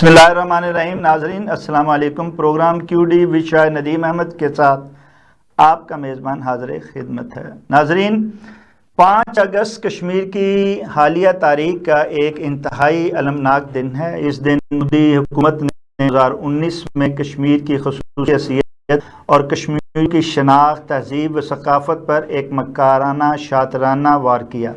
بسم اللہ الرحمن الرحیم. ناظرین السلام علیکم. پروگرام کیو ڈی وشائے ندیم احمد کے ساتھ آپ کا میزبان حاضر خدمت ہے. ناظرین 5 اگست کشمیر کی حالیہ تاریخ کا ایک انتہائی المناک دن ہے. اس دن مودی حکومت نے 2019 میں کشمیر کی خصوصی حیثیت اور کشمیر کی شناخت، تہذیب و ثقافت پر ایک مکارانہ شاطرانہ وار کیا.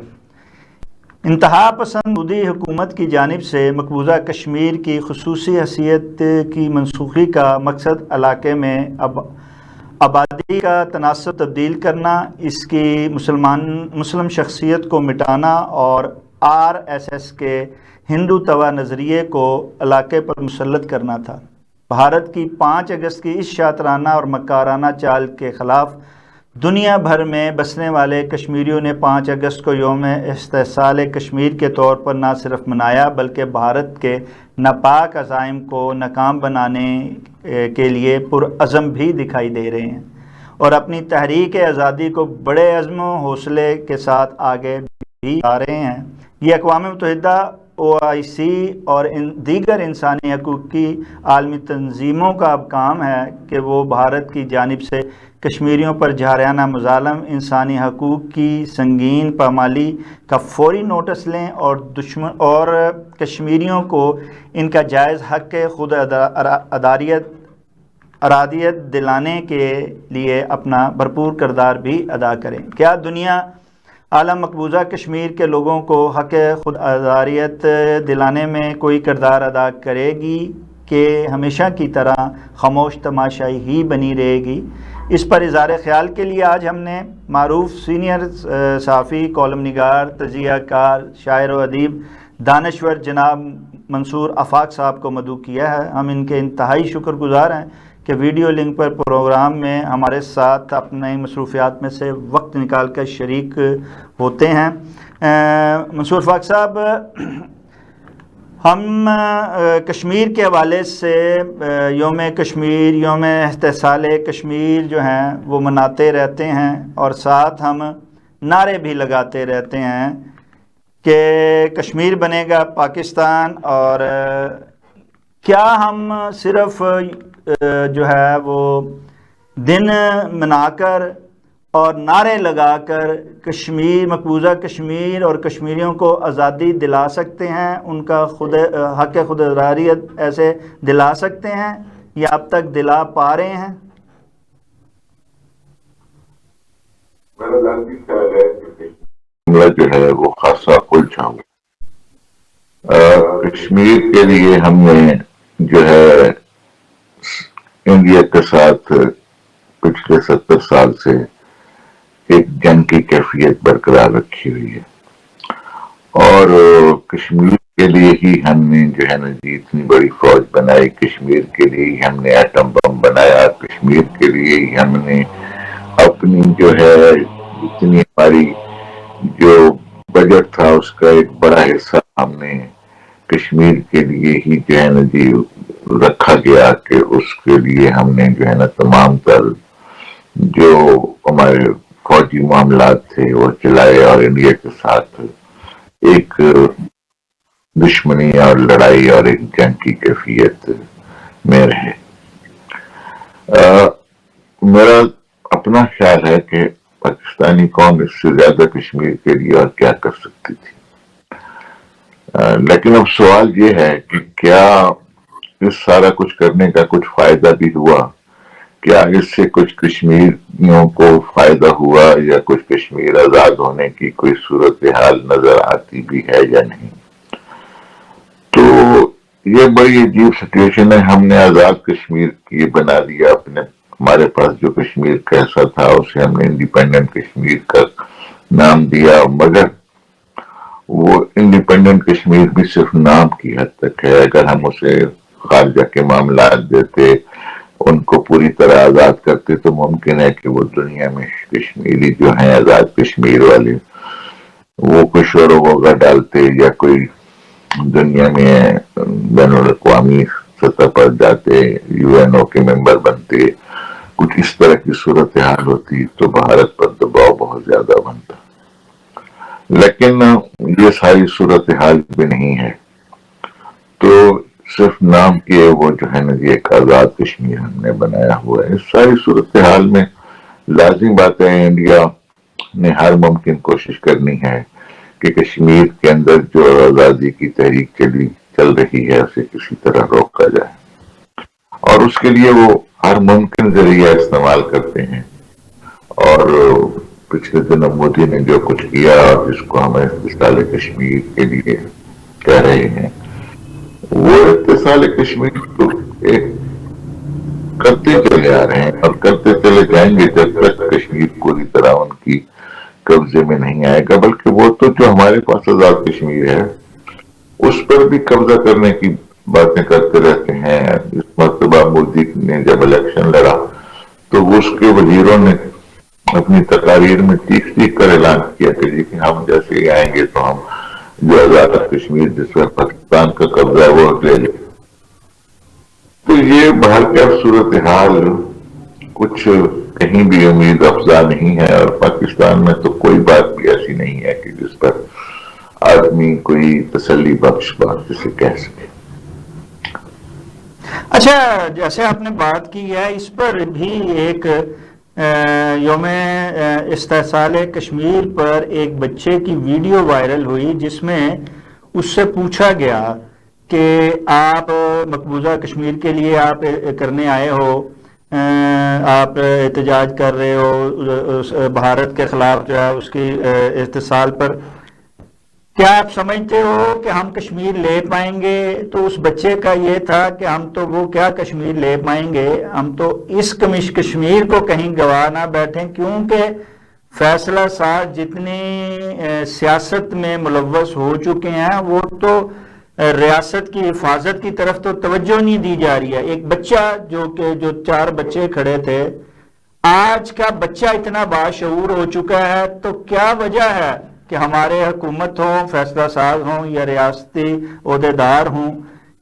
انتہا پسند مودی حکومت کی جانب سے مقبوضہ کشمیر کی خصوصی حیثیت کی منسوخی کا مقصد علاقے میں آبادی کا تناسب تبدیل کرنا، اس کی مسلم شخصیت کو مٹانا اور RSS کے ہندو توا نظریے کو علاقے پر مسلط کرنا تھا. بھارت کی 5 اگست کی اس شاطرانہ اور مکارانہ چال کے خلاف دنیا بھر میں بسنے والے کشمیریوں نے 5 اگست کو یوم استحصال کشمیر کے طور پر نہ صرف منایا بلکہ بھارت کے ناپاک عزائم کو ناکام بنانے کے لیے پرعزم بھی دکھائی دے رہے ہیں اور اپنی تحریک آزادی کو بڑے عزم و حوصلے کے ساتھ آگے بھی آ رہے ہیں. یہ اقوام متحدہ، OIC اور دیگر انسانی حقوق کی عالمی تنظیموں کا اب کام ہے کہ وہ بھارت کی جانب سے کشمیریوں پر جارحانہ مظالم، انسانی حقوق کی سنگین پامالی کا فوری نوٹس لیں اور کشمیریوں کو ان کا جائز حق خود ارادیت دلانے کے لیے اپنا بھرپور کردار بھی ادا کریں. کیا دنیا عالم مقبوضہ کشمیر کے لوگوں کو حق خود ارادیت دلانے میں کوئی کردار ادا کرے گی کہ ہمیشہ کی طرح خاموش تماشائی ہی بنی رہے گی؟ اس پر اظہار خیال کے لیے آج ہم نے معروف سینئر صحافی، کالم نگار، تجزیہ کار، شاعر و ادیب، دانشور جناب منصور آفاق صاحب کو مدعو کیا ہے. ہم ان کے انتہائی شکر گزار ہیں کہ ویڈیو لنک پر پروگرام میں ہمارے ساتھ اپنے مصروفیات میں سے وقت نکال کر شریک ہوتے ہیں. منصور آفاق صاحب، ہم کشمیر کے حوالے سے یوم کشمیر، یوم استحصال کشمیر جو ہیں وہ مناتے رہتے ہیں اور ساتھ ہم نعرے بھی لگاتے رہتے ہیں کہ کشمیر بنے گا پاکستان. اور کیا ہم صرف جو ہے وہ دن منا کر اور نعرے لگا کر کشمیر، مقبوضہ کشمیر اور کشمیریوں کو آزادی دلا سکتے ہیں، ان کا حق خود ارادیت ایسے دلا سکتے ہیں یا اب تک دلا پا رہے ہیں؟ میرا ذاتی خیال ہے کہ معاملہ جو ہے وہ خاصا الجھا ہوا. کشمیر کے لیے ہم نے جو ہے انڈیا کے ساتھ پچھلے 70 سال سے ایک جنگ کی کیفیت برقرار رکھی ہوئی ہے اور کشمیر کے لیے ہی ہم نے جو ہے نا جی اتنی بڑی فوج بنائی، کشمیر کے لیے ہی ہم نے ایٹم بم بنایا، کشمیر کے لیے ہی ہم نے اپنی جو ہے اتنی ہماری جو بجٹ تھا اس کا ایک بڑا حصہ ہم نے کشمیر کے لیے ہی جو ہے نا جی رکھا گیا کہ اس کے لیے ہم نے جو ہے نا تمام تر جو ہمارے فوجی معاملات تھے وہ چلائے اور انڈیا کے ساتھ ایک دشمنی اور لڑائی اور ایک جنگ کی کیفیت میں رہے. میرا اپنا خیال ہے کہ پاکستانی قوم اس سے زیادہ کشمیر کے لیے اور کیا کر سکتی تھی. لیکن اب سوال یہ ہے کہ کیا اس سارا کچھ کرنے کا کچھ فائدہ بھی ہوا؟ کیا اس سے کچھ کشمیریوں کو فائدہ ہوا یا کچھ کشمیر آزاد ہونے کی کوئی صورتحال نظر آتی بھی ہے یا نہیں؟ تو یہ بڑی عجیب سچویشن ہے. ہم نے آزاد کشمیر کی بنا دیا اپنے، ہمارے پاس جو کشمیر کا حصہ تھا اسے ہم نے انڈیپینڈنٹ کشمیر کا نام دیا، مگر وہ انڈیپینڈنٹ کشمیر بھی صرف نام کی حد تک ہے. اگر ہم اسے خارجہ کے معاملات دیتے، ان کو پوری طرح آزاد کرتے تو ممکن ہے کہ وہ دنیا میں کشمیری جو ہیں آزاد کشمیر والے وہ کوئی شور و غوغا ڈالتے یا کوئی دنیا میں بین الاقوامی سطح پر جاتے، UNO کے ممبر بنتے، کچھ اس طرح کی صورتحال ہوتی تو بھارت پر دباؤ بہت زیادہ بنتا. لیکن یہ ساری صورتحال بھی نہیں ہے. تو صرف نام کے وہ جو ہے نا یہ ایک آزاد کشمیر ہم نے بنایا ہوا ہے. اس ساری صورتحال میں لازمی بات ہے انڈیا نے ہر ممکن کوشش کرنی ہے کہ کشمیر کے اندر جو آزادی کی تحریک چل رہی ہے اسے کسی طرح روکا جائے، اور اس کے لیے وہ ہر ممکن ذریعہ استعمال کرتے ہیں. اور پچھلے دنوں مودی نے جو کچھ کیا اور جس کو ہم اتصال کشمیر کے لیے کہہ رہے ہیں، وہ اتصال کشمیر کو کرتے چلے آ رہے ہیں اور کرتے چلے جائیں گے جب تک کشمیر پوری طرح ان کی قبضے میں نہیں آئے گا. بلکہ وہ تو جو ہمارے پاس آزاد کشمیر ہے اس پر بھی قبضہ کرنے کی باتیں کرتے رہتے ہیں. اس مرتبہ مودی نے جب الیکشن لڑا تو اس کے وزیروں نے اپنی تقاریر میں چیخ کر اعلان کیا کہ ہم جیسے ہی آئیں گے تو ہم جو آزاد کشمیر جس پر پاکستان کا قبضہ ہے وہ لے لیں. تو یہ باہر کا صورتحال کچھ کہیں بھی امید افزا نہیں ہے، اور پاکستان میں تو کوئی بات بھی ایسی نہیں ہے کہ جس پر آدمی کوئی تسلی بخش بات جسے کہہ سکے. اچھا، جیسے آپ نے بات کی ہے اس پر بھی ایک یوم استحصال کشمیر پر ایک بچے کی ویڈیو وائرل ہوئی جس میں اس سے پوچھا گیا کہ آپ مقبوضہ کشمیر کے لیے آپ کرنے آئے ہو، آپ احتجاج کر رہے ہو بھارت کے خلاف جو ہے اس کی استحصال پر، کیا آپ سمجھتے ہو کہ ہم کشمیر لے پائیں گے؟ تو اس بچے کا یہ تھا کہ ہم تو وہ کیا کشمیر لے پائیں گے، ہم تو اس کشمیر کو کہیں گوا نہ بیٹھیں، کیونکہ فیصلہ ساز جتنی سیاست میں ملوث ہو چکے ہیں وہ تو ریاست کی حفاظت کی طرف تو توجہ نہیں دی جا رہی ہے. ایک بچہ جو 4 بچے کھڑے تھے، آج کا بچہ اتنا باشعور ہو چکا ہے، تو کیا وجہ ہے کہ ہمارے حکومت ہوں، فیصلہ ساز ہوں یا ریاستی عہدیدار ہوں،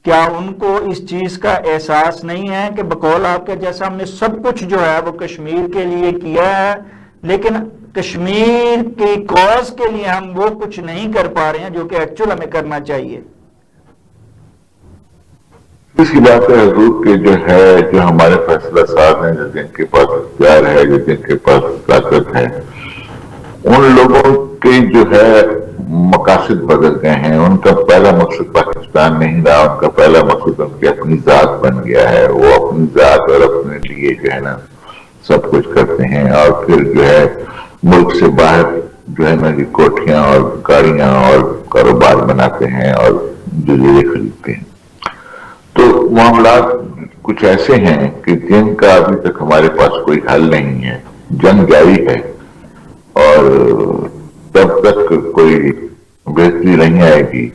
کیا ان کو اس چیز کا احساس نہیں ہے کہ بقول آپ کے جیسا ہم نے سب کچھ جو ہے وہ کشمیر کے لیے کیا ہے، لیکن کشمیر کی کاز کے لیے ہم وہ کچھ نہیں کر پا رہے ہیں جو کہ ایکچول ہمیں کرنا چاہیے؟ اس کی بات ہے حضور کہ جو ہمارے فیصلہ ساز ہیں، جو جن کے پاس اختیار ہے، جو جن کے پاس طاقت ہے، ان لوگوں کے جو ہے مقاصد بدل گئے ہیں. ان کا پہلا مقصد پاکستان نہیں رہا، ان کا پہلا مقصد ان کی اپنی ذات بن گیا ہے. وہ اپنی ذات اور اپنے لیے جو ہے نا سب کچھ کرتے ہیں، اور پھر جو ہے ملک سے باہر جو ہے نا کوٹھیاں اور گاڑیاں اور کاروبار بناتے ہیں اور جزیرے خریدتے ہیں. تو معاملات کچھ ایسے ہیں کہ جن کا ابھی تک ہمارے پاس کوئی حل نہیں ہے. جنگ جاری ہے اور جب تک کوئی بہتری نہیں آئے گی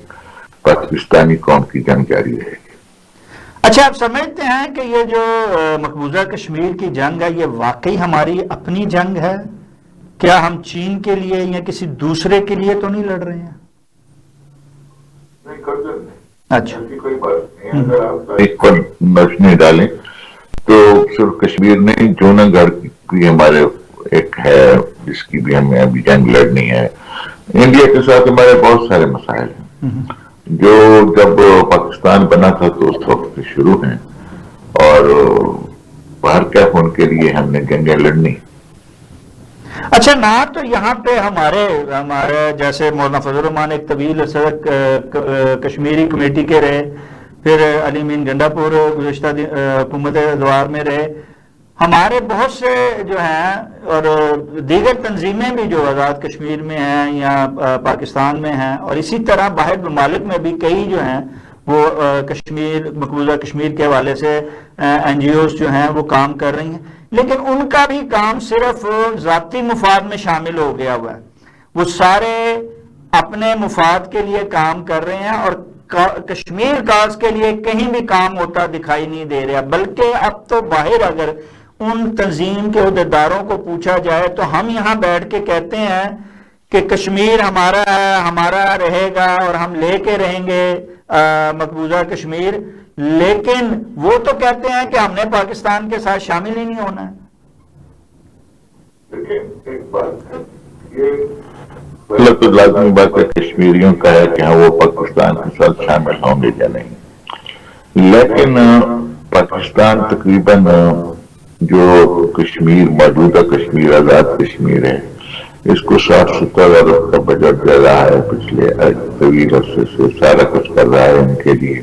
پاکستانی قوم کی جنگ جاری رہے گی. اچھا، آپ سمجھتے ہیں کہ یہ جو مقبوضہ کشمیر کی جنگ ہے یہ واقعی ہماری اپنی جنگ ہے؟ کیا ہم چین کے لیے یا کسی دوسرے کے لیے تو نہیں لڑ رہے ہیں؟ اچھا، کوئی بات نہیں. اگر آپ ایک پر نظر ڈالیں تو صرف کشمیر نہیں، جونہ گڑھ بھی ہمارے ایک ہے جس کی بھی ہمیں ابھی جنگ لڑنی ہے. انڈیا کے ساتھ ہمارے بہت سارے مسائل ہیں جو جب پاکستان بنا تھا تو اس وقت سے شروع ہیں، اور باہر کیا ان کے لیے ہم نے جنگیں لڑنی. اچھا، نہ تو یہاں پہ ہمارے جیسے مولانا فضل الرحمان ایک طویل عرصہ کشمیری کمیٹی کے رہے، پھر علی امین گنڈا پور گزشتہ حکومت ادوار میں رہے. ہمارے بہت سے جو ہیں اور دیگر تنظیمیں بھی جو آزاد کشمیر میں ہیں یا پاکستان میں ہیں، اور اسی طرح باہر ممالک میں بھی کئی جو ہیں وہ مقبوضہ کشمیر کے حوالے سے این جی اوز جو ہیں وہ کام کر رہی ہیں، لیکن ان کا بھی کام صرف ذاتی مفاد میں شامل ہو گیا ہوا ہے. وہ سارے اپنے مفاد کے لیے کام کر رہے ہیں اور کشمیر کاز کے لیے کہیں بھی کام ہوتا دکھائی نہیں دے رہا. بلکہ اب تو باہر اگر ان تنظیم کے عہدیداروں کو پوچھا جائے تو ہم یہاں بیٹھ کے کہتے ہیں کہ کشمیر ہمارا ہے، ہمارا رہے گا اور ہم لے کے رہیں گے مقبوضہ کشمیر، لیکن وہ تو کہتے ہیں کہ ہم نے پاکستان کے ساتھ شامل ہی نہیں ہونا ہے. ایک بات ہے، یہ پہلے تو لازمی بات ہے کشمیریوں کا ہے کہ ہاں وہ پاکستان کے ساتھ شامل ہوں گے یا نہیں. لیکن پاکستان تقریباً جو کشمیر، موجودہ کشمیر، آزاد کشمیر ہے، اس کو 60-70 ارب کا بجٹ دے رہا ہے پچھلے طویل عرصے سے، سارا کچھ کر رہا ہے ان کے لیے.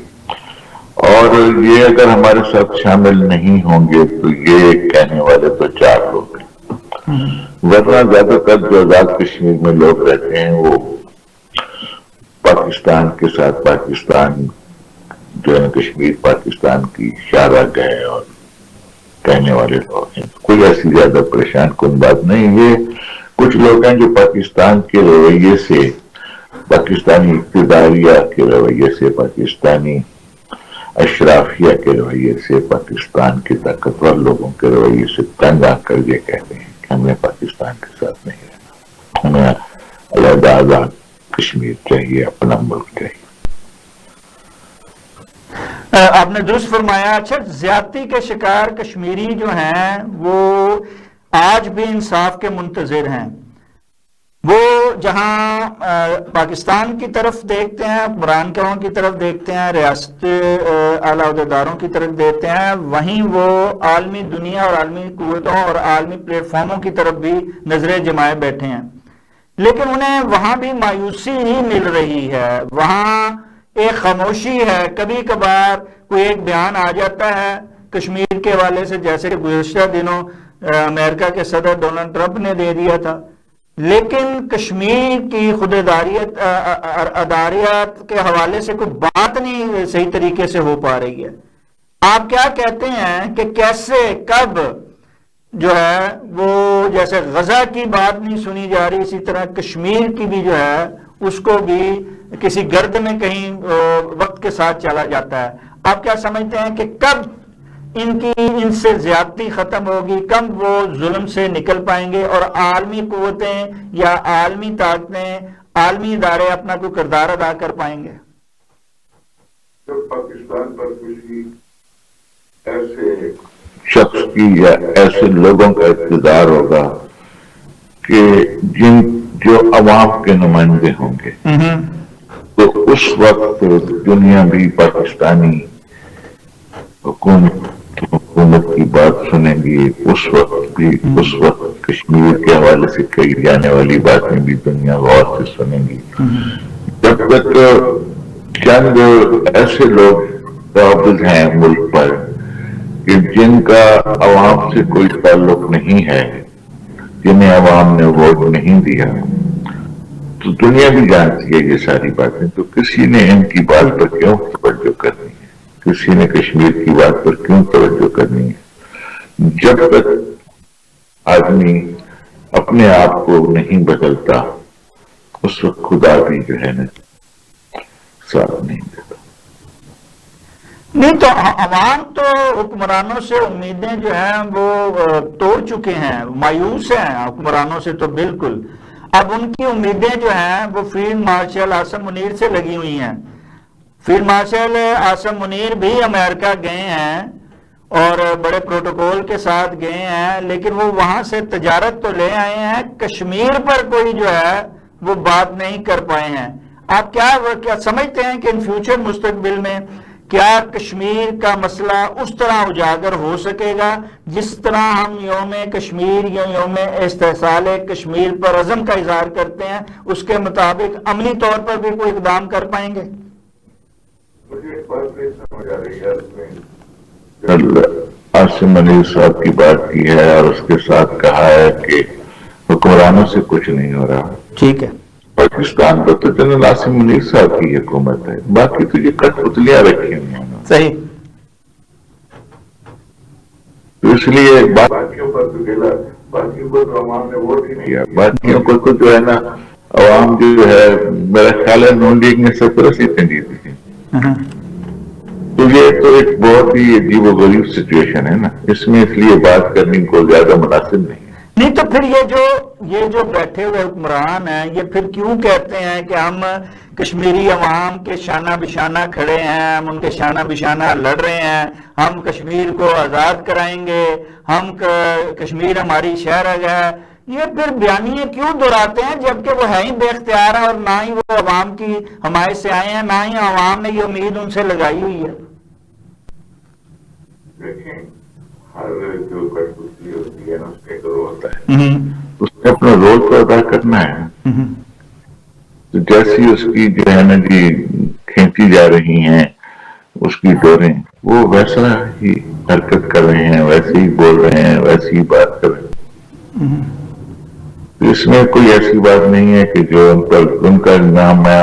اور یہ اگر ہمارے ساتھ شامل نہیں ہوں گے تو یہ کہنے والے تو 4 لوگ ہیں، ورنہ زیادہ تر جو آزاد کشمیر میں لوگ رہتے ہیں وہ پاکستان کے ساتھ، پاکستان جو ہے کشمیر پاکستان کی شاہراہ ہے اور کہنے والے لوگ ہیں. کوئی ایسی زیادہ پریشان کن بات نہیں. یہ کچھ لوگ ہیں جو پاکستان کے رویے سے، پاکستانی اقتداریہ کے رویے سے، پاکستانی اشرافیہ کے رویے سے، پاکستان کے طاقتور لوگوں کے رویے سے تنگ آ کر یہ کہتے ہیں کہ ہمیں پاکستان کے ساتھ نہیں رہنا، ہمیں علیحدہ آزاد کشمیر چاہیے، اپنا ملک چاہیے. آپ نے درست فرمایا. اچھا، زیادتی کے شکار کشمیری جو ہیں وہ آج بھی انصاف کے منتظر ہیں. وہ جہاں پاکستان کی طرف دیکھتے ہیں، حکمران کروں کی طرف دیکھتے ہیں، ریاست اعلیٰ عہدیداروں کی طرف دیکھتے ہیں، وہیں وہ عالمی دنیا اور عالمی قوتوں اور عالمی پلیٹ فارموں کی طرف بھی نظریں جمائے بیٹھے ہیں. لیکن انہیں وہاں بھی مایوسی ہی مل رہی ہے، وہاں ایک خاموشی ہے. کبھی کبھار کوئی ایک بیان آ جاتا ہے کشمیر کے حوالے سے، جیسے کہ گزشتہ دنوں امریکہ کے صدر ڈونلڈ ٹرمپ نے دے دیا تھا، لیکن کشمیر کی خود اداریات کے حوالے سے کوئی بات نہیں صحیح طریقے سے ہو پا رہی ہے. آپ کیا کہتے ہیں کہ کیسے، کب جو ہے وہ، جیسے غزہ کی بات نہیں سنی جا رہی، اسی طرح کشمیر کی بھی جو ہے اس کو بھی کسی گرد میں کہیں وقت کے ساتھ چلا جاتا ہے. آپ کیا سمجھتے ہیں کہ کب ان سے زیادتی ختم ہوگی، کب وہ ظلم سے نکل پائیں گے اور عالمی قوتیں یا عالمی طاقتیں، عالمی ادارے اپنا کوئی کردار ادا کر پائیں گے؟ جب پاکستان پر کسی ایسے شخص کی یا ایسے لوگوں کا اقتدار ہوگا کہ جو عوام کے نمائندے ہوں گے، تو اس وقت دنیا بھی پاکستانی حکومت کی بات سنیں گی. اس وقت کشمیر کے حوالے سے کہی جانے والی باتیں بھی دنیا غور سے سنیں گی. جب تک چند ایسے لوگ قابض ہیں ملک پر کہ جن کا عوام سے کوئی تعلق نہیں ہے، جنہیں عوام نے ووٹ نہیں دیا، تو دنیا بھی جانتی ہے یہ ساری باتیں. تو کسی نے ان کی بات پر کیوں توجہ کرنی ہے؟ کسی نے کشمیر کی بات پر کیوں توجہ کرنی ہے؟ جب تک آدمی اپنے آپ کو نہیں بدلتا، اس وقت خدا بھی جو ہے نا ساتھ نہیں دیتا. نہیں تو عوام تو حکمرانوں سے امیدیں جو ہیں وہ توڑ چکے ہیں، مایوس ہیں حکمرانوں سے تو بالکل. اب ان کی امیدیں جو ہیں وہ فیلڈ مارشل عاصم منیر سے لگی ہوئی ہیں. فیلڈ مارشل عاصم منیر بھی امریکہ گئے ہیں اور بڑے پروٹوکول کے ساتھ گئے ہیں، لیکن وہ وہاں سے تجارت تو لے آئے ہیں، کشمیر پر کوئی جو ہے وہ بات نہیں کر پائے ہیں. آپ کیا سمجھتے ہیں کہ ان فیوچر مستقبل میں کیا کشمیر کا مسئلہ اس طرح اجاگر ہو سکے گا جس طرح ہم یوم کشمیر یا یوم استحصال کشمیر پر عزم کا اظہار کرتے ہیں، اس کے مطابق عملی طور پر بھی کوئی اقدام کر پائیں گے؟ مجھے ایک بات نہیں سمجھ آ رہی ہے. عاصم منیر صاحب کی بات کی ہے اور اس کے ساتھ کہا ہے کہ حکمرانوں سے کچھ نہیں ہو رہا. ٹھیک ہے، پاکستان پر تو جنرل عاصم منیر صاحب کی حکومت ہے، باقی تو یہ کٹ پتلیاں رکھی ہوئی ہیں. صحیح. تو اس لیے باقیوں پر تو گلا، باقیوں کو تو عوام نے ووٹ ہی نہیں دیا. باقیوں کو تو جو ہے نا عوام جو ہے، میرا خیال ہے نون لیگ نے 17 سیٹیں جیتی تھیں. تو یہ تو ایک بہت ہی عجیب و غریب سچویشن ہے نا، اس میں اس لیے بات کرنے کو زیادہ مناسب نہیں. نہیں تو پھر یہ جو بیٹھے ہوئے حکمران ہیں، یہ پھر کیوں کہتے ہیں کہ ہم کشمیری عوام کے شانہ بشانہ کھڑے ہیں، ہم ان کے شانہ بشانہ لڑ رہے ہیں، ہم کشمیر کو آزاد کرائیں گے، ہم کشمیر ہماری شہر ہے. یہ پھر بیانیے کیوں دہراتے ہیں جبکہ وہ ہے ہی بے اختیار ہے اور نہ ہی وہ عوام کی حمایت سے آئے ہیں، نہ ہی عوام نے یہ امید ان سے لگائی ہوئی ہے؟ دیکھیں ہر جو کٹپوتلی ہوتی ہے نا اس کا ایک رول ہوتا ہے، اس نے اپنا رول تو ادا کرنا ہے. تو جیسی اس کی جو ہے نا جی کھینچی جا رہی ہیں اس کی ڈوریں، وہ ویسا ہی حرکت کر رہے ہیں، ویسے ہی بول رہے ہیں، ویسے ہی بات کر رہے ہیں. تو اس میں کوئی ایسی بات نہیں ہے کہ جو ان کا نام ہے،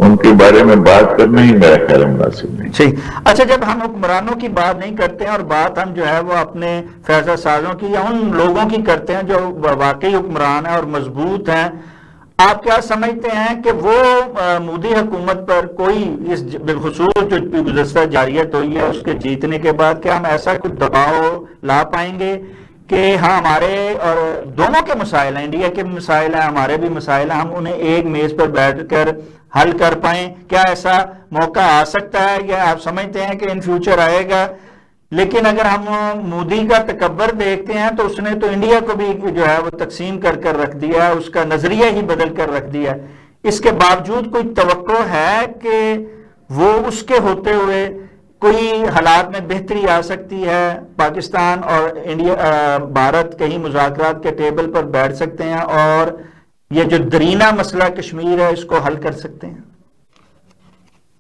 ان کے بارے میں بات کرنا ہی میرا خیال مناسب نہیں. صحیح. اچھا، جب ہم حکمرانوں کی بات نہیں کرتے ہیں اور بات ہم جو ہے وہ اپنے فیصلہ سازوں کی یا ان لوگوں کی کرتے ہیں جو واقعی حکمران ہیں اور مضبوط ہیں، آپ کیا سمجھتے ہیں کہ وہ مودی حکومت پر کوئی بالخصوص جو گزشتہ جارحیت ہوئی ہے اس کے جیتنے کے بعد کیا ہم ایسا کچھ دباؤ لا پائیں گے کہ ہاں ہمارے اور دونوں کے مسائل ہیں، انڈیا کے بھی مسائل ہیں، ہمارے بھی مسائل ہیں، ہم انہیں ایک میز پر بیٹھ کر حل کر پائیں؟ کیا ایسا موقع آ سکتا ہے یا آپ سمجھتے ہیں کہ ان فیوچر آئے گا؟ لیکن اگر ہم مودی کا تکبر دیکھتے ہیں تو اس نے تو انڈیا کو بھی جو ہے وہ تقسیم کر کر رکھ دیا ہے، اس کا نظریہ ہی بدل کر رکھ دیا ہے. اس کے باوجود کوئی توقع ہے کہ وہ اس کے ہوتے ہوئے کوئی حالات میں بہتری آ سکتی ہے، پاکستان اور انڈیا بھارت کہیں مذاکرات کے ٹیبل پر بیٹھ سکتے ہیں اور یہ جو درینہ مسئلہ کشمیر ہے اس کو حل کر سکتے ہیں؟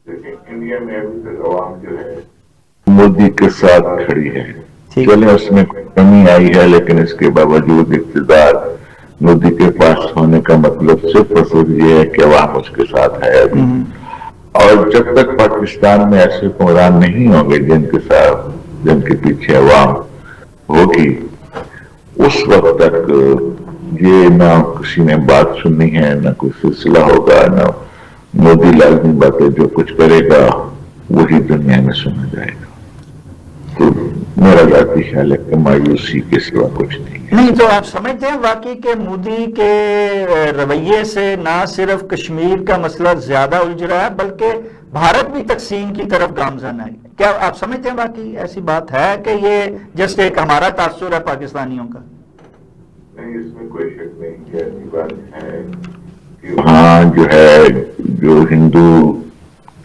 دیکھیں انڈیا میں ابھی تک عوام جو ہے مودی کے ساتھ کھڑی ہے. چلیں اس میں کمی آئی ہے لیکن اس کے باوجود اقتدار مودی کے پاس ہونے کا مطلب صرف اور صرف یہ ہے کہ عوام اس کے ساتھ ہے. اور جب تک پاکستان میں ایسے حکمران نہیں ہوں گے جن کے پیچھے عوام ہوگی، اس وقت تک یہ نہ کسی نے بات سننی ہے، نہ کوئی سلسلہ ہوگا، نہ مودی لازمی باتیں جو کچھ کرے گا وہی دنیا میں سنا جائے گا. تو میرا ذاتی خیال ہے کہ مایوسی کے سوا کچھ نہیں. تو آپ سمجھتے ہیں واقعی کہ مودی کے رویے سے نہ صرف کشمیر کا مسئلہ زیادہ الجھ رہا ہے بلکہ بھارت بھی تقسیم کی طرف گامزن ہے؟ کیا آپ سمجھتے ہیں واقعی ایسی بات ہے کہ یہ جسٹ ایک ہمارا تاثر ہے پاکستانیوں کا؟ نہیں، اس میں کوئی شک نہیں کہ ایسی بات ہے کہ وہاں جو ہے جو ہندو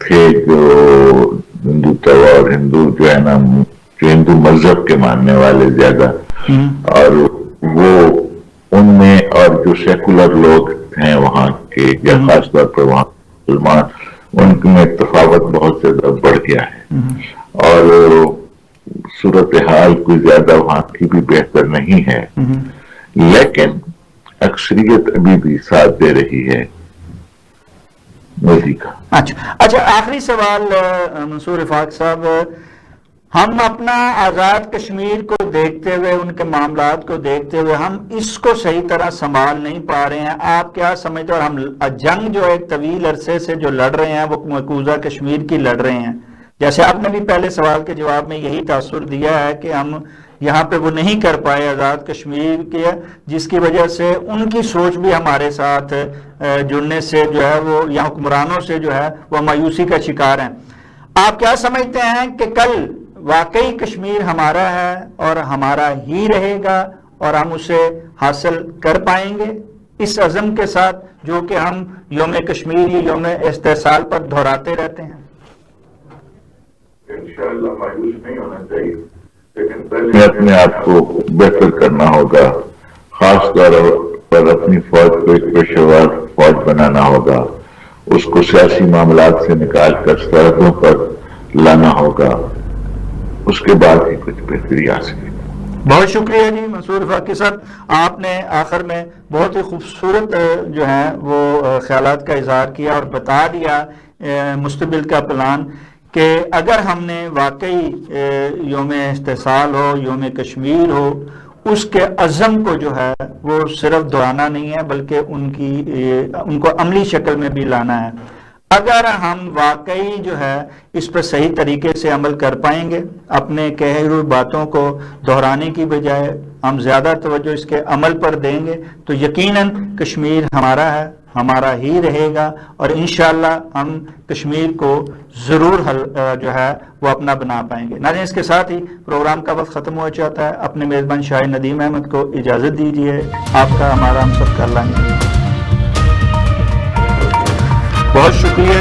تھے، جو ہندوتوا اور ہندو جو ہے نا جو ہندو مذہب کے ماننے والے زیادہ، اور وہ ان میں اور جو سیکولر لوگ ہیں وہاں کے یا خاص طور پر وہاں مسلمان، ان میں تفاوت بہت زیادہ بڑھ گیا ہے اور صورتحال کوئی زیادہ وہاں کی بھی بہتر نہیں ہے. لیکن اکثریت ابھی بھی ساتھ دے رہی ہے مودی کا. اچھا، آخری سوال منصور رفاق صاحب، ہم اپنا آزاد کشمیر کو دیکھتے ہوئے، ان کے معاملات کو دیکھتے ہوئے ہم اس کو صحیح طرح سنبھال نہیں پا رہے ہیں. آپ کیا سمجھتے ہیں؟ اور ہم جنگ جو ایک طویل عرصے سے جو لڑ رہے ہیں وہ مقبوضہ کشمیر کی لڑ رہے ہیں، جیسے آپ نے بھی پہلے سوال کے جواب میں یہی تاثر دیا ہے کہ ہم یہاں پہ وہ نہیں کر پائے آزاد کشمیر کے، جس کی وجہ سے ان کی سوچ بھی ہمارے ساتھ جڑنے سے جو ہے وہ یا حکمرانوں سے جو ہے وہ مایوسی کا شکار ہیں. آپ کیا سمجھتے ہیں کہ کل واقعی کشمیر ہمارا ہے اور ہمارا ہی رہے گا اور ہم اسے حاصل کر پائیں گے اس عزم کے ساتھ جو کہ ہم یوم کشمیر یا یوم استحصال پر دہراتے رہتے ہیں؟ انشاءاللہ مایوس نہیں ہونا چاہیے، لیکن پہلے اپنے آپ کو بہتر کرنا ہوگا. خاص طور پر اپنی فوج کو ایک پیشہ ور فوج بنانا ہوگا، اس کو سیاسی معاملات سے نکال کر سرحدوں پر لانا ہوگا، اس کے بعد ہی کچھ بہتری آ سکے. بہت شکریہ جی منصور رفاقی صاحب، آپ نے آخر میں بہت ہی خوبصورت جو ہے وہ خیالات کا اظہار کیا اور بتا دیا مستقبل کا پلان کہ اگر ہم نے واقعی یوم استحصال ہو، یوم کشمیر ہو، اس کے عزم کو جو ہے وہ صرف دہرانا نہیں ہے بلکہ ان کو عملی شکل میں بھی لانا ہے. اگر ہم واقعی جو ہے اس پر صحیح طریقے سے عمل کر پائیں گے، اپنے کہے ہوئے باتوں کو دہرانے کی بجائے ہم زیادہ توجہ اس کے عمل پر دیں گے تو یقیناً کشمیر ہمارا ہے، ہمارا ہی رہے گا اور انشاءاللہ ہم کشمیر کو ضرور جو ہے وہ اپنا بنا پائیں گے. ناظرین، اس کے ساتھ ہی پروگرام کا وقت ختم ہو جاتا ہے. اپنے میزبان شاہ ندیم احمد کو اجازت دیجیے. آپ کا، ہمارا، ہم سب کا اللہ نے بہت شکریہ.